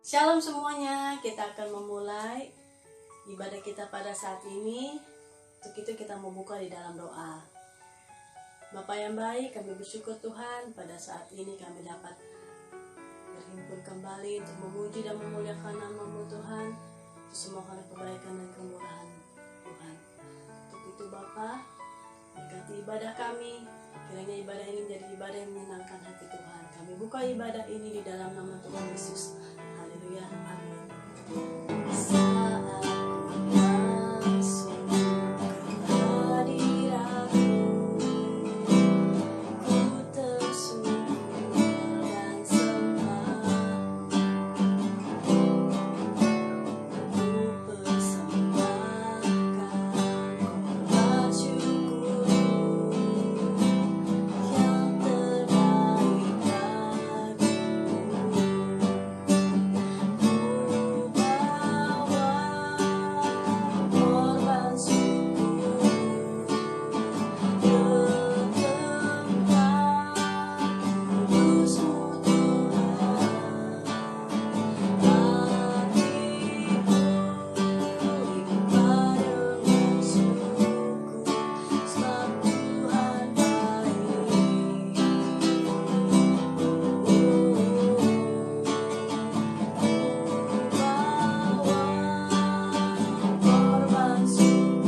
Shalom semuanya, kita akan memulai ibadah kita pada saat ini. Untuk itu kita membuka di dalam doa. Bapa yang baik, kami bersyukur Tuhan pada saat ini kami dapat berhimpun kembali untuk memuji dan memuliakan nama-Mu Tuhan. Untuk semua karena kebaikan dan kemurahan Tuhan. Untuk itu Bapa, berkati ibadah kami. Kiranya ibadah ini menjadi ibadah yang menyenangkan hati Tuhan. Kami buka ibadah ini di dalam nama Tuhan Yesus. Haleluya, amin. Saat masuk ke hadirat-Mu, ku tersungkur dan sembah. Ku persembahkan korban syukur yang terbaik bagimu. Ku bawa korban syukur ke tempat kudus-Mu Tuhan. Hatiku ikut padamu syukur, sebab Tuhan baik. Korban syukur ke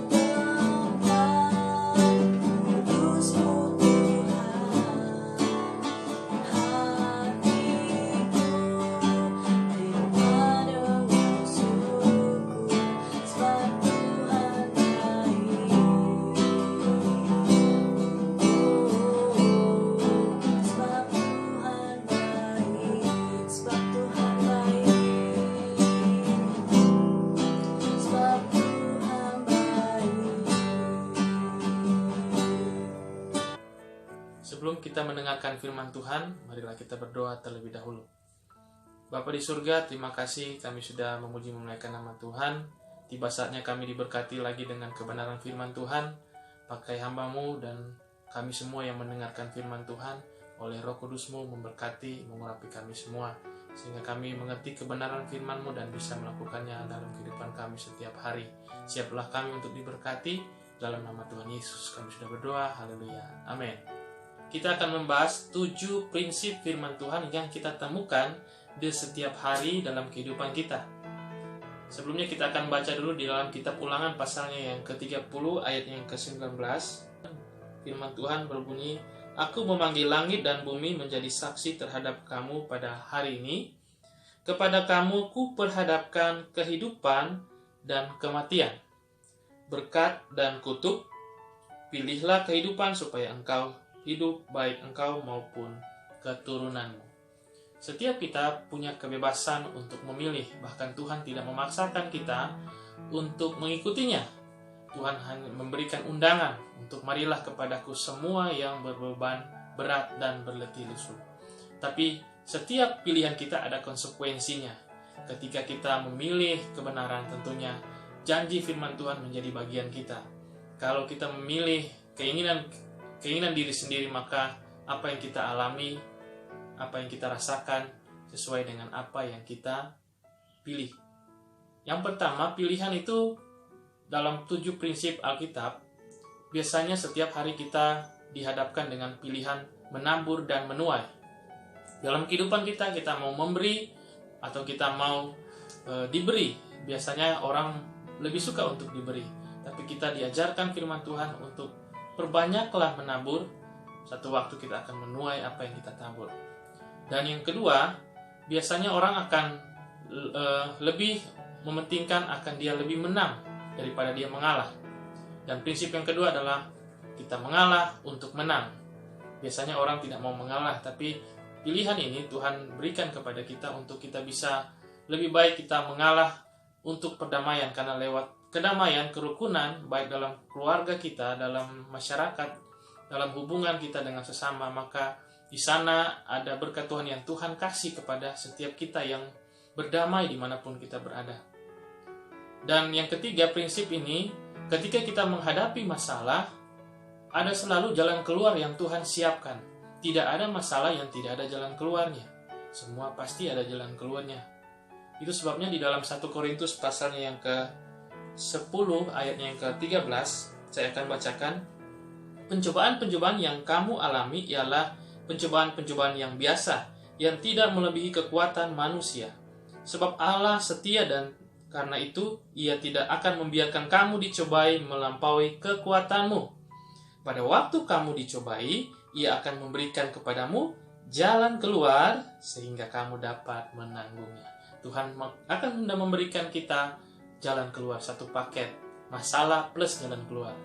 tempat kudus-Mu Tuhan. Hatiku ikut padamu syukur, sebab Tuhan baik. Sebab Tuhan baik, sebab Tuhan baik, sebab Tuhan baik. Sebelum kita mendengarkan firman Tuhan, marilah kita berdoa terlebih dahulu. Bapa di surga, terima kasih kami sudah memuji memuliakan nama Tuhan. Tiba saatnya kami diberkati lagi dengan kebenaran firman Tuhan. Pakai hamba-Mu dan kami semua yang mendengarkan firman Tuhan, oleh Roh Kudus-Mu memberkati, mengurapi kami semua, sehingga kami mengerti kebenaran firman-Mu dan bisa melakukannya dalam kehidupan kami setiap hari. Siaplah kami untuk diberkati, dalam nama Tuhan Yesus kami sudah berdoa, haleluya, amin. Kita akan membahas 7 prinsip firman Tuhan yang kita temukan di setiap hari dalam kehidupan kita. Sebelumnya kita akan baca dulu di dalam kitab Ulangan pasalnya yang ke-30 ayat yang ke-19. Firman Tuhan berbunyi, "Aku memanggil langit dan bumi menjadi saksi terhadap kamu pada hari ini. Kepada kamu ku perhadapkan kehidupan dan kematian, berkat dan kutuk. Pilihlah kehidupan supaya engkau hidup, baik engkau maupun keturunanmu." Setiap kita punya kebebasan untuk memilih, bahkan Tuhan tidak memaksakan kita untuk mengikutinya. Tuhan hanya memberikan undangan untuk marilah kepadaku semua yang berbeban berat dan berletih lesu. Tapi setiap pilihan kita ada konsekuensinya. Ketika kita memilih kebenaran, tentunya janji firman Tuhan menjadi bagian kita. Kalau kita memilih keinginan diri sendiri, maka apa yang kita alami, apa yang kita rasakan sesuai dengan apa yang kita pilih. Yang pertama, pilihan itu dalam 7 prinsip Alkitab, biasanya setiap hari kita dihadapkan dengan pilihan menabur dan menuai. Dalam kehidupan kita mau memberi atau kita mau diberi. Biasanya orang lebih suka untuk diberi, tapi kita diajarkan firman Tuhan untuk perbanyaklah menabur, satu waktu kita akan menuai apa yang kita tabur. Dan yang kedua, biasanya orang akan lebih mementingkan akan dia lebih menang daripada dia mengalah. Dan prinsip yang kedua adalah kita mengalah untuk menang. Biasanya orang tidak mau mengalah, tapi pilihan ini Tuhan berikan kepada kita untuk kita bisa lebih baik kita mengalah untuk perdamaian, karena lewat kedamaian, kerukunan, baik dalam keluarga kita, dalam masyarakat, dalam hubungan kita dengan sesama, maka di sana ada berkat Tuhan yang Tuhan kasih kepada setiap kita yang berdamai dimanapun kita berada. Dan yang ketiga, prinsip ini, ketika kita menghadapi masalah, ada selalu jalan keluar yang Tuhan siapkan. tidak ada masalah yang tidak ada jalan keluarnya. Semua pasti ada jalan keluarnya. Itu sebabnya di dalam 1 Korintus pasalnya yang ke-10 ayatnya yang ke-13, saya akan bacakan. Pencobaan-pencobaan yang kamu alami ialah pencobaan-pencobaan yang biasa, yang tidak melebihi kekuatan manusia. Sebab Allah setia dan karena itu Ia tidak akan membiarkan kamu dicobai melampaui kekuatanmu. Pada waktu kamu dicobai, Ia akan memberikan kepadamu jalan keluar sehingga kamu dapat menanggungnya. Tuhan akan memberikan kita jalan keluar, satu paket masalah plus jalan keluar.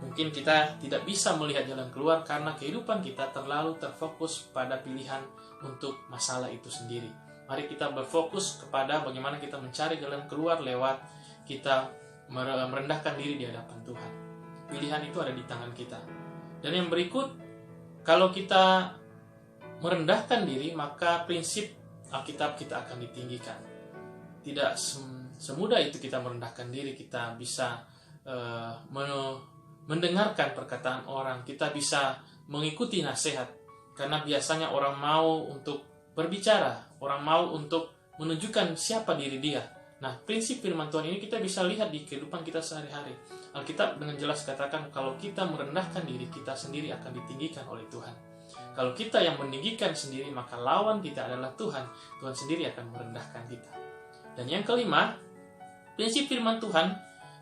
Mungkin kita tidak bisa melihat jalan keluar karena kehidupan kita terlalu terfokus pada pilihan untuk masalah itu sendiri. Mari kita berfokus kepada bagaimana kita mencari jalan keluar lewat kita merendahkan diri di hadapan Tuhan. Pilihan itu ada di tangan kita. Dan yang berikut, kalau kita merendahkan diri, maka prinsip Alkitab kita akan ditinggikan. Tidak semudah itu kita merendahkan diri, kita bisa mendengarkan perkataan orang, kita bisa mengikuti nasihat. Karena biasanya orang mau untuk berbicara, orang mau untuk menunjukkan siapa diri dia. Nah, prinsip firman Tuhan ini kita bisa lihat di kehidupan kita sehari-hari. Alkitab dengan jelas katakan kalau kita merendahkan diri, kita sendiri akan ditinggikan oleh Tuhan. Kalau kita yang meninggikan sendiri, maka lawan kita adalah Tuhan. Tuhan sendiri akan merendahkan kita. Dan yang kelima, prinsip firman Tuhan,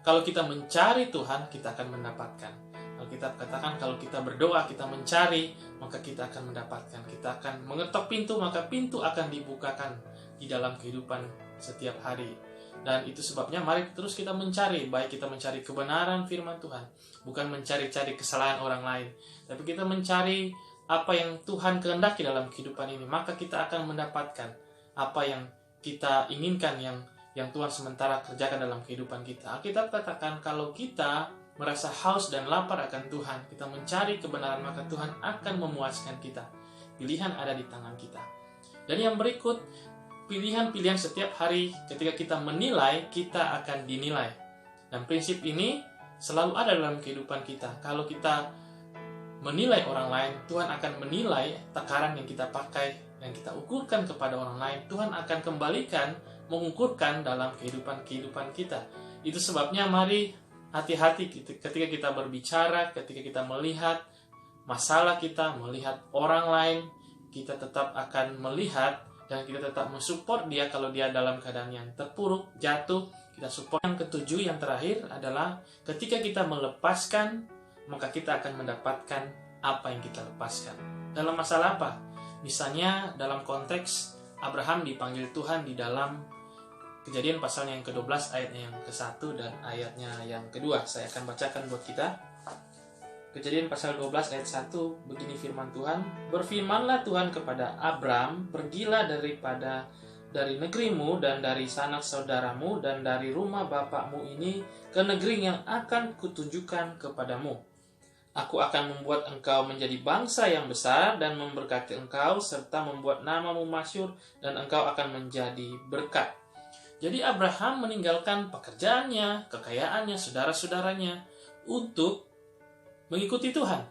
kalau kita mencari Tuhan, kita akan mendapatkan. Alkitab katakan kalau kita berdoa, kita mencari, maka kita akan mendapatkan. Kita akan mengetok pintu, maka pintu akan dibukakan di dalam kehidupan setiap hari. Dan itu sebabnya mari terus kita mencari, baik kita mencari kebenaran firman Tuhan, bukan mencari-cari kesalahan orang lain, tapi kita mencari apa yang Tuhan kehendaki dalam kehidupan ini, maka kita akan mendapatkan apa yang kita inginkan, yang Tuhan sementara kerjakan dalam kehidupan kita. Alkitab katakan kalau kita merasa haus dan lapar akan Tuhan, kita mencari kebenaran, maka Tuhan akan memuaskan kita. Pilihan ada di tangan kita. Dan yang berikut, pilihan-pilihan setiap hari ketika kita menilai, kita akan dinilai. Dan prinsip ini selalu ada dalam kehidupan kita. Kalau kita menilai orang lain, Tuhan akan menilai takaran yang kita pakai, yang kita ukurkan kepada orang lain. Tuhan akan kembalikan, mengukurkan dalam kehidupan kita. Itu sebabnya mari hati-hati ketika kita berbicara, ketika kita melihat masalah kita, melihat orang lain, kita tetap akan melihat dan kita tetap mensupport dia kalau dia dalam keadaan yang terpuruk, jatuh, kita support. Yang ketujuh, yang terakhir adalah ketika kita melepaskan, maka kita akan mendapatkan apa yang kita lepaskan. Dalam masalah apa? Misalnya dalam konteks Abraham dipanggil Tuhan di dalam Kejadian pasalnya yang ke-12 ayatnya yang ke-1 dan ayatnya yang ke-2. Saya akan bacakan buat kita. Kejadian pasal 12 ayat 1, begini firman Tuhan. Berfirmanlah Tuhan kepada Abram, pergilah dari negerimu dan dari sanak saudaramu dan dari rumah bapakmu ini ke negeri yang akan kutunjukkan kepadamu. Aku akan membuat engkau menjadi bangsa yang besar dan memberkati engkau serta membuat namamu masyhur dan engkau akan menjadi berkat. Jadi Abraham meninggalkan pekerjaannya, kekayaannya, saudara-saudaranya untuk mengikuti Tuhan.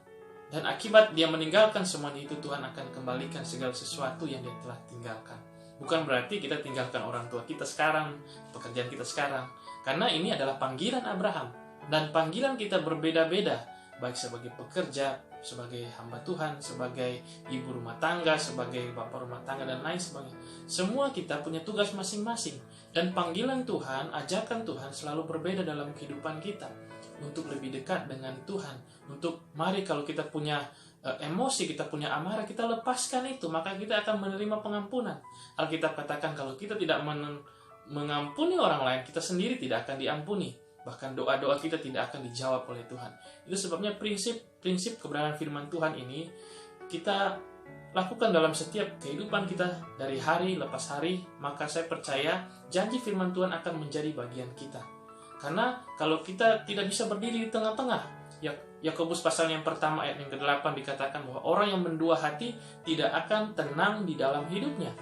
Dan akibat dia meninggalkan semuanya itu, Tuhan akan kembalikan segala sesuatu yang dia telah tinggalkan. Bukan berarti kita tinggalkan orang tua kita sekarang, pekerjaan kita sekarang. Karena ini adalah panggilan Abraham. Dan panggilan kita berbeda-beda, baik sebagai pekerja, sebagai hamba Tuhan, sebagai ibu rumah tangga, sebagai bapak rumah tangga, dan lain sebagainya. Semua kita punya tugas masing-masing. Dan panggilan Tuhan, ajakan Tuhan selalu berbeda dalam kehidupan kita. Untuk lebih dekat dengan Tuhan. Untuk mari kalau kita punya emosi, kita punya amarah, kita lepaskan itu. Maka kita akan menerima pengampunan. Alkitab katakan kalau kita tidak mengampuni orang lain, kita sendiri tidak akan diampuni. Bahkan doa-doa kita tidak akan dijawab oleh Tuhan. Itu sebabnya prinsip kebenaran firman Tuhan ini kita lakukan dalam setiap kehidupan kita dari hari lepas hari. Maka saya percaya janji firman Tuhan akan menjadi bagian kita. Karena kalau kita tidak bisa berdiri di tengah-tengah, Yakobus pasal yang pertama ayat yang ke-8 dikatakan bahwa orang yang mendua hati tidak akan tenang di dalam hidupnya.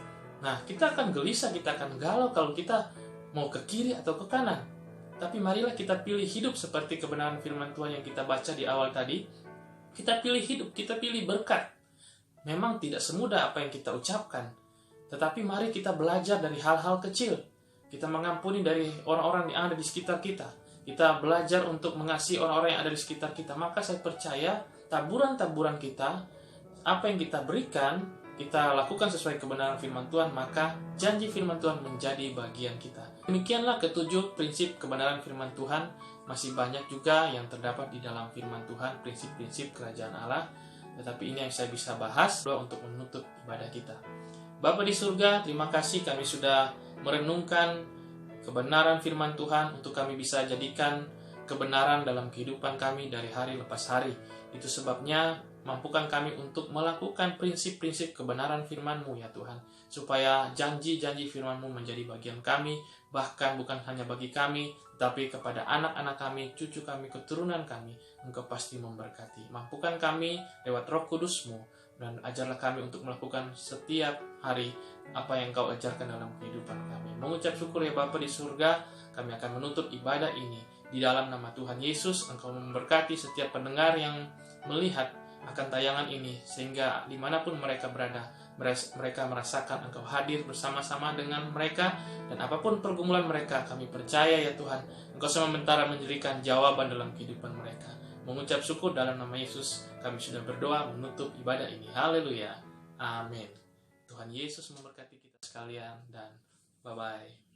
Nah, kita akan gelisah, kita akan galau kalau kita mau ke kiri atau ke kanan. Tapi marilah kita pilih hidup seperti kebenaran firman Tuhan yang kita baca di awal tadi. Kita pilih hidup, kita pilih berkat. memang tidak semudah apa yang kita ucapkan. Tetapi mari kita belajar dari hal-hal kecil. Kita mengampuni dari orang-orang yang ada di sekitar kita. Kita belajar untuk mengasihi orang-orang yang ada di sekitar kita. Maka saya percaya taburan-taburan kita, apa yang kita berikan, kita lakukan sesuai kebenaran firman Tuhan, maka janji firman Tuhan menjadi bagian kita. Demikianlah ketujuh prinsip kebenaran firman Tuhan. Masih banyak juga yang terdapat di dalam firman Tuhan, prinsip-prinsip kerajaan Allah. Tetapi ini yang saya bisa bahas untuk menutup ibadah kita. Bapa di surga, terima kasih kami sudah merenungkan kebenaran firman Tuhan untuk kami bisa jadikan kebenaran dalam kehidupan kami dari hari lepas hari. Itu sebabnya mampukan kami untuk melakukan prinsip-prinsip kebenaran firman-Mu ya Tuhan. Supaya janji-janji firman-Mu menjadi bagian kami, bahkan bukan hanya bagi kami, tapi kepada anak-anak kami, cucu kami, keturunan kami, Engkau pasti memberkati. Mampukan kami lewat Roh Kudus-Mu, dan ajarlah kami untuk melakukan setiap hari apa yang Kau ajarkan dalam kehidupan kami. Mengucap syukur ya Bapa di surga, kami akan menutup ibadah ini di dalam nama Tuhan Yesus. Engkau memberkati setiap pendengar yang melihat akan tayangan ini, sehingga dimanapun mereka berada, mereka merasakan Engkau hadir bersama-sama dengan mereka, dan apapun pergumulan mereka, kami percaya ya Tuhan, Engkau sementara menjadikan jawaban dalam kehidupan mereka. Mengucap syukur dalam nama Yesus, kami sudah berdoa menutup ibadah ini. Haleluya. Amin. Tuhan Yesus memberkati kita sekalian, dan bye-bye.